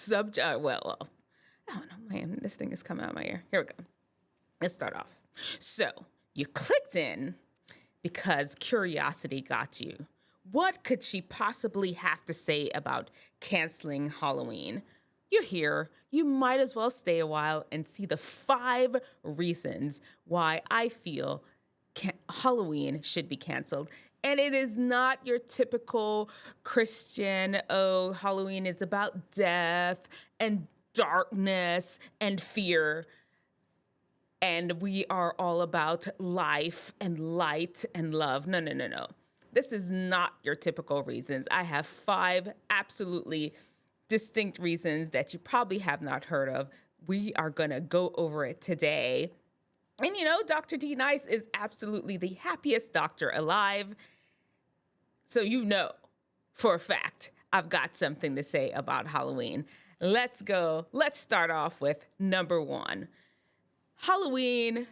subject. Well, I don't know, man. This thing is coming out of my ear. Here we go. Let's start off. So you clicked in because curiosity got you. What could she possibly have to say about canceling Halloween? You're here. You might as well stay a while and see the 5 reasons why I feel Halloween should be canceled. And it is not your typical Christian, oh, Halloween is about death and darkness and fear. And we are all about life and light and love. No, no, no, no. This is not your typical reasons. I have 5 absolutely distinct reasons that you probably have not heard of. We are going to go over it today. And you know, Dr. D Nice is absolutely the happiest doctor alive. So you know for a fact I've got something to say about Halloween. Let's go. Let's start off with number 1. Halloween,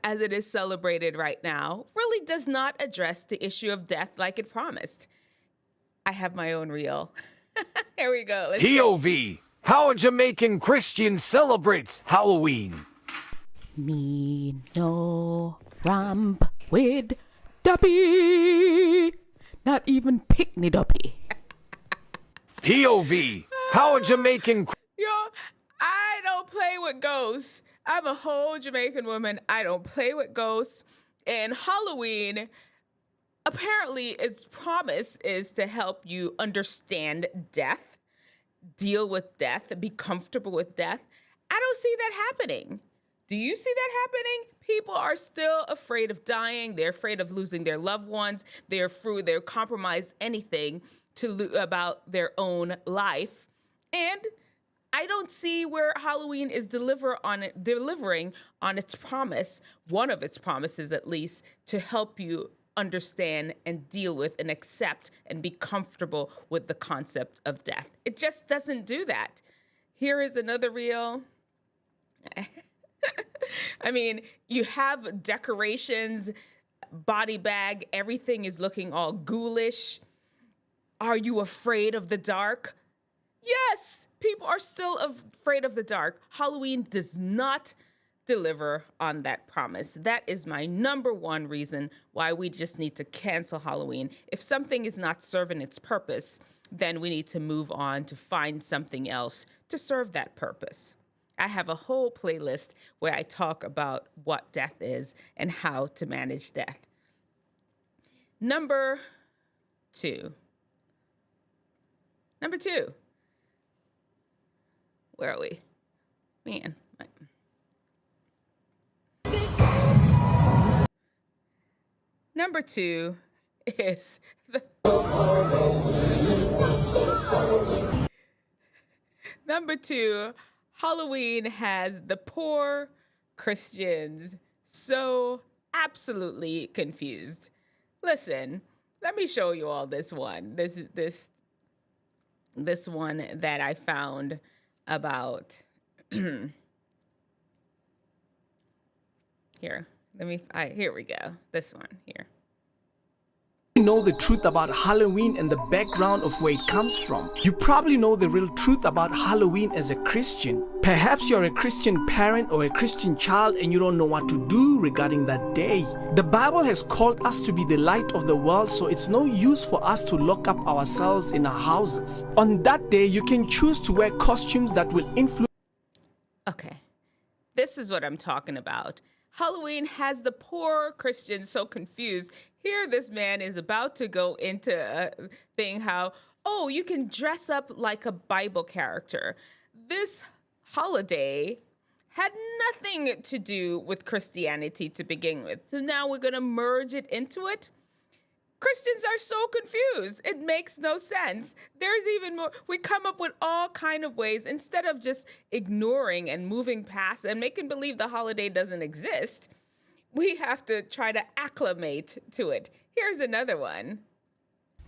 as it is celebrated right now, really does not address the issue of death like it promised. I have my own reel. Here we go. Let's POV, how a Jamaican Christian celebrates Halloween. Me no ramp with Duppy. Not even Pickney Duppy. POV, how a Jamaican... Yo, I don't play with ghosts. I'm a whole Jamaican woman. I don't play with ghosts. And Halloween, apparently its promise is to help you understand death, deal with death, be comfortable with death. I don't see that happening. Do you see that happening? People are still afraid of dying. They're afraid of losing their loved ones. They're compromised anything about their own life. And I don't see where Halloween is delivering on its promise, one of its promises at least, to help you understand and deal with and accept and be comfortable with the concept of death. It just doesn't do that. Here is another reel. I mean, you have decorations, body bag, everything is looking all ghoulish. Are you afraid of the dark? Yes, people are still afraid of the dark. Halloween does not deliver on that promise. That is my number 1 reason why we just need to cancel Halloween. If something is not serving its purpose, then we need to move on to find something else to serve that purpose. I have a whole playlist where I talk about what death is and how to manage death. Number 2. Where are we? Man. Number 2 is Number 2, Halloween has the poor Christians so absolutely confused. Listen, let me show you all this one. This one that I found about here we go. This one here. You know the truth about Halloween and the background of where it comes from. You probably know the real truth about Halloween as a Christian. Perhaps you're a Christian parent or a Christian child and you don't know what to do regarding that day. The Bible has called us to be the light of the world, so it's no use for us to lock up ourselves in our houses. On that day, you can choose to wear costumes that will influence. Okay, this is what I'm talking about. Halloween has the poor Christians so confused. Here this man is about to go into a thing how, oh, you can dress up like a Bible character. This holiday had nothing to do with Christianity to begin with. So now we're going to merge it into it. Christians are so confused. It makes no sense. There's even more. We come up with all kind of ways instead of just ignoring and moving past and making believe the holiday doesn't exist. We have to try to acclimate to it. Here's another one.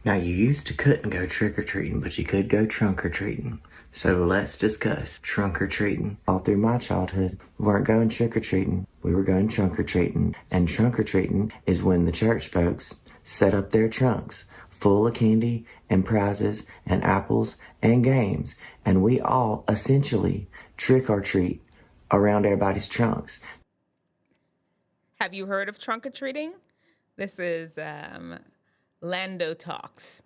Now, you couldn't go trick-or-treating, but you could go trunk-or-treating. So let's discuss trunk-or-treating. All through my childhood, we weren't going trick-or-treating. We were going trunk-or-treating. And trunk-or-treating is when the church folks set up their trunks full of candy and prizes and apples and games, and we all essentially trick or treat around everybody's trunks. Have you heard of trunk-or-treating? This is Lando Talks.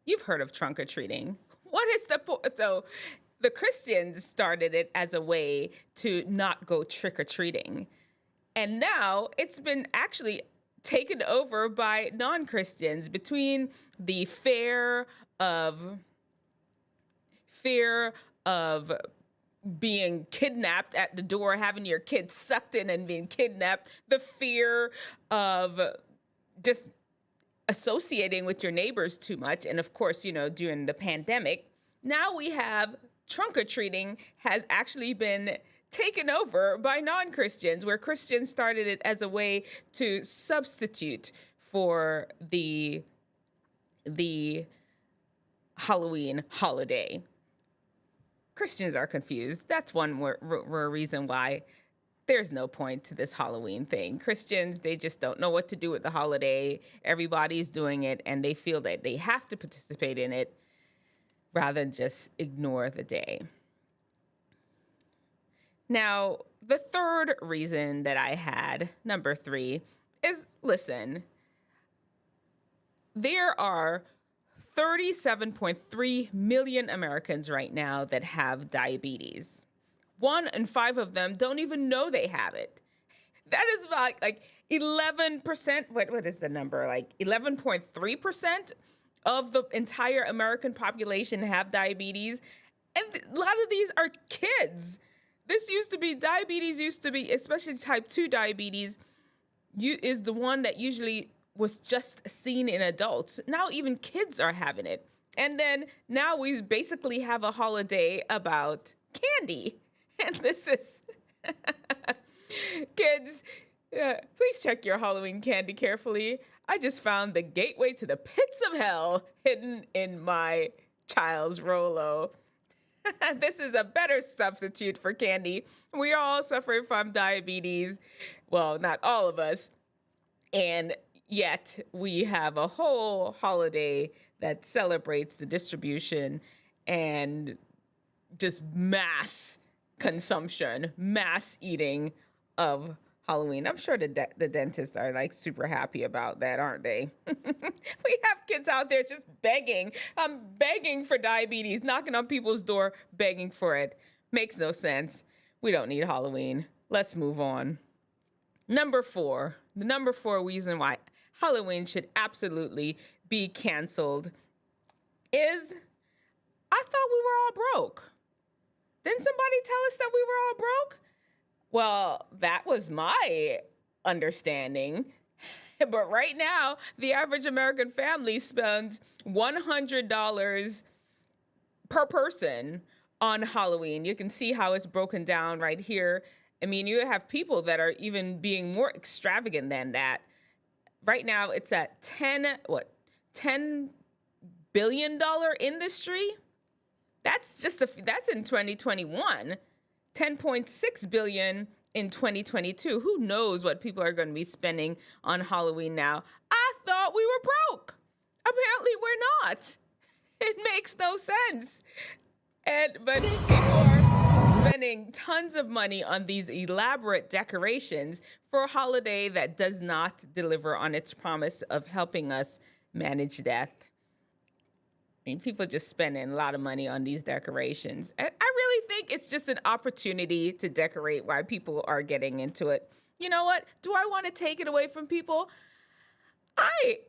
You've heard of trunk-or-treating. What is the point? So the Christians started it as a way to not go trick-or-treating. And now it's been actually taken over by non-Christians between the fear of being kidnapped at the door, having your kids sucked in and being kidnapped, the fear of just associating with your neighbors too much. And of course, during the pandemic, now we have trunk-or-treating has actually been taken over by non-Christians, where Christians started it as a way to substitute for the Halloween holiday. Christians are confused. That's one reason why there's no point to this Halloween thing. Christians, they just don't know what to do with the holiday. Everybody's doing it, and they feel that they have to participate in it rather than just ignore the day. Now, the third reason that I had, number 3, is, listen, there are 37.3 million Americans right now that have diabetes. 1 in 5 of them don't even know they have it. That is about like 11%. What is the number? Like 11.3% of the entire American population have diabetes. And a lot of these are kids. Diabetes used to be, especially type 2 diabetes, is the one that usually was just seen in adults. Now even kids are having it. And then now we basically have a holiday about candy. And this is, kids, please check your Halloween candy carefully. I just found the gateway to the pits of hell hidden in my child's Rolo. This is a better substitute for candy. We all suffer from diabetes. Well, not all of us. And yet we have a whole holiday that celebrates the distribution and just mass consumption, mass eating of Halloween. I'm sure the dentists are like super happy about that, aren't they? We have kids out there just begging. I'm begging for diabetes, knocking on people's door, begging for it. Makes no sense. We don't need Halloween. Let's move on. Number 4, the number 4 reason why Halloween should absolutely be canceled is I thought we were all broke. Didn't somebody tell us that we were all broke? Well, that was my understanding. But right now, the average American family spends $100 per person on Halloween. You can see how it's broken down right here. I mean, you have people that are even being more extravagant than that. Right now, it's at $10 billion industry? That's in 2021. 10.6 billion in 2022. Who knows what people are going to be spending on Halloween now? I thought we were broke. Apparently we're not. It makes no sense. But people are spending tons of money on these elaborate decorations for a holiday that does not deliver on its promise of helping us manage death. I mean, people just spending a lot of money on these decorations. And I really think it's just an opportunity to decorate while people are getting into it. You know what? Do I want to take it away from people?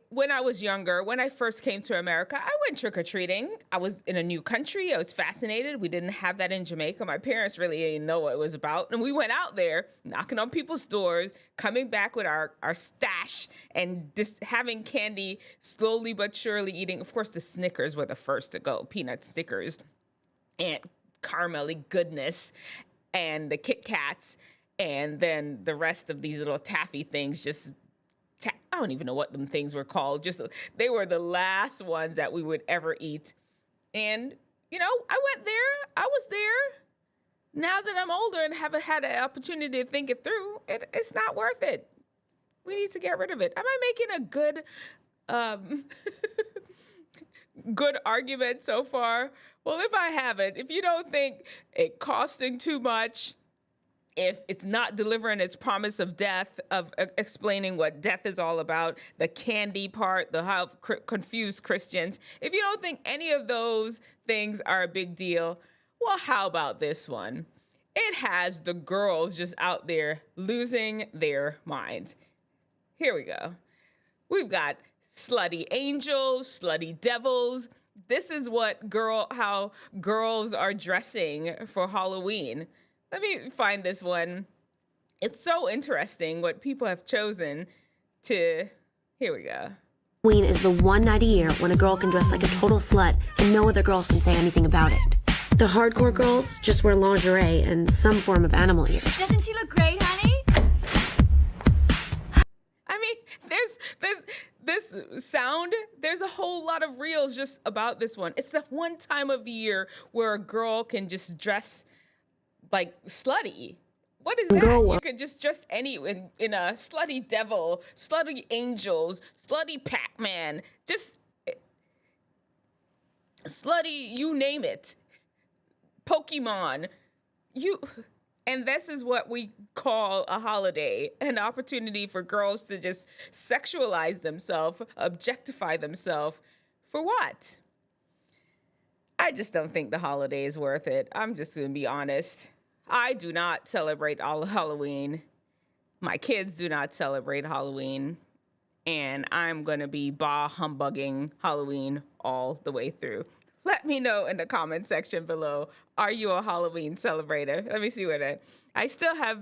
When I was younger, when I first came to America, I went trick-or-treating. I was in a new country. I was fascinated. We didn't have that in Jamaica. My parents really didn't know what it was about. And we went out there, knocking on people's doors, coming back with our stash and just having candy, slowly but surely eating. Of course, the Snickers were the first to go, peanut Snickers and caramelly goodness and the Kit Kats. And then the rest of these little taffy things just I don't even know what them things were called. Just they were the last ones that we would ever eat. And, I went there. I was there. Now that I'm older and have had an opportunity to think it through, it's not worth it. We need to get rid of it. Am I making a good good argument so far? Well, if I haven't, if you don't think it costing too much, if it's not delivering its promise of death, of explaining what death is all about, the candy part, the how confused Christians, if you don't think any of those things are a big deal, well, how about this one? It has the girls just out there losing their minds. Here we go. We've got slutty angels, slutty devils. This is what how girls are dressing for Halloween. Let me find this one. It's so interesting what people have chosen to. Here we go. Halloween is the one night a year when a girl can dress like a total slut and no other girls can say anything about it. The hardcore girls just wear lingerie and some form of animal ears. Doesn't she look great, honey? I mean, there's this sound. There's a whole lot of reels just about this one. It's the one time of year where a girl can just dress like slutty. What is that? You could just dress in a slutty devil, slutty angels, slutty Pac-Man, just slutty, you name it. Pokemon. And this is what we call a holiday, an opportunity for girls to just sexualize themselves, objectify themselves. For what? I just don't think the holiday is worth it. I'm just going to be honest. I do not celebrate all Halloween. My kids do not celebrate Halloween. And I'm going to be bah humbugging Halloween all the way through. Let me know in the comment section below. Are you a Halloween celebrator? Let me see what I still have